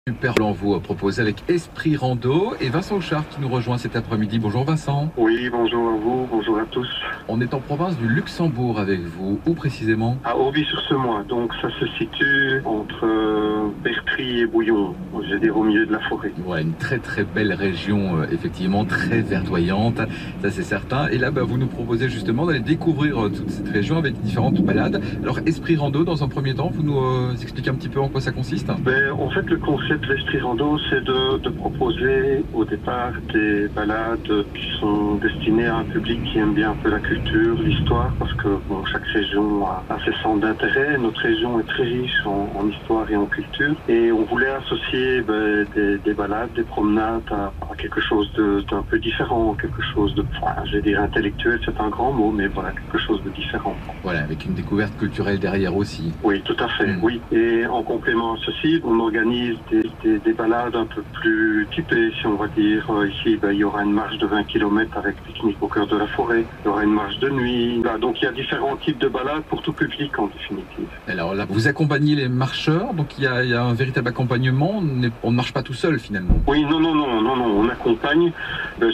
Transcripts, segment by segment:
Super plan vous proposé avec Esprit Rando et Vincent Houchard qui nous rejoint cet après-midi. Bonjour Vincent. Oui, bonjour à vous, bonjour à tous. On est en province du Luxembourg avec vous. Où précisément? À Orbis-sur-Semois, donc ça se situe entre Bertry et Bouillon, je veux dire au milieu de la forêt. Ouais, une très très belle région, effectivement, très verdoyante, ça c'est certain. Et là, vous nous proposez justement d'aller découvrir toute cette région avec différentes balades. Alors Esprit Rando, dans un premier temps, vous nous expliquez un petit peu en quoi ça consiste? En fait, le concept de l'Esprit Rando, c'est de proposer au départ des balades qui sont destinées à un public qui aime bien un peu la culture, l'histoire, parce que chaque région a ses centres d'intérêt. Notre région est très riche en histoire et en culture. Et on voulait associer des balades, des promenades à quelque chose d'un peu différent, quelque chose de, je vais dire intellectuel, c'est un grand mot, mais voilà, quelque chose de différent. Voilà, avec une découverte culturelle derrière aussi. Oui, tout à fait, oui. Et en complément à ceci, on organise des balades un peu plus typées, si on va dire. Ici, il y aura une marche de 20 km avec pique-nique au cœur de la forêt. Il y aura une marche de nuit. Voilà, donc il y a différents types de balades pour tout public en définitive. Alors là, vous accompagnez les marcheurs, donc il y a un véritable accompagnement. On ne marche pas tout seul finalement. Oui, non, on accompagne.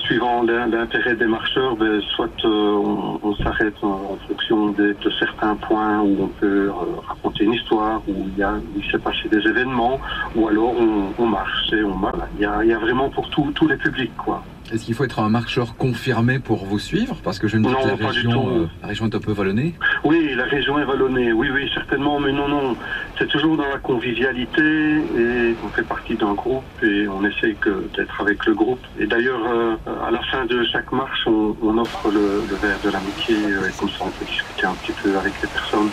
Suivant l'intérêt des marcheurs, soit on s'arrête en fonction de certains points où on peut raconter une histoire, où il s'est passé des événements, ou alors on marche. Il y a vraiment pour tous les publics, quoi. Est-ce qu'il faut être un marcheur confirmé pour vous suivre? Parce que je me dis que la région est un peu vallonnée. Oui, la région est vallonnée, oui, certainement, mais non. C'est toujours dans la convivialité et on fait partie d'un groupe et on essaye d'être avec le groupe. Et d'ailleurs, à la fin de chaque marche, on offre le verre de l'amitié et comme ça on peut discuter un petit peu avec les personnes,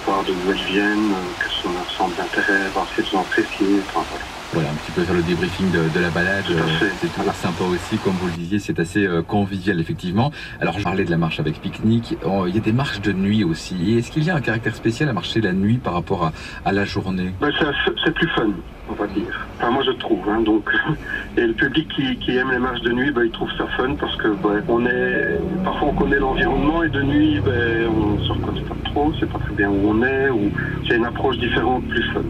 voir d'où elles viennent, quels sont leurs centres d'intérêt, voir si elles ont apprécié, enfin voilà. Voilà, un petit peu faire le débriefing de la balade, c'est toujours sympa aussi, comme vous le disiez, c'est assez convivial effectivement. Alors je parlais de la marche avec pique-nique, il y a des marches de nuit aussi. Et est-ce qu'il y a un caractère spécial à marcher la nuit par rapport à la journée? C'est plus fun, on va dire. Enfin moi je trouve, donc et le public qui aime les marches de nuit, il trouve ça fun parce que parfois on connaît l'environnement et de nuit on se reconnaît pas trop, c'est pas très bien où on est, ou c'est une approche différente, plus fun.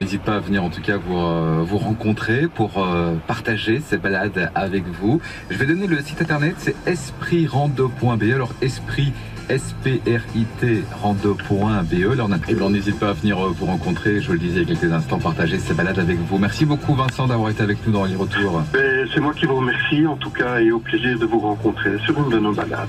N'hésitez pas à venir en tout cas vous rencontrer pour partager ces balades avec vous. Je vais donner le site internet, c'est espritrando.be. Alors esprit SPRIT rando.be. Alors n'hésitez pas à venir vous rencontrer, je vous le disais il y a quelques instants, partager ces balades avec vous. Merci beaucoup Vincent d'avoir été avec nous dans les retours. C'est moi qui vous remercie en tout cas et au plaisir de vous rencontrer sur une de nos balades.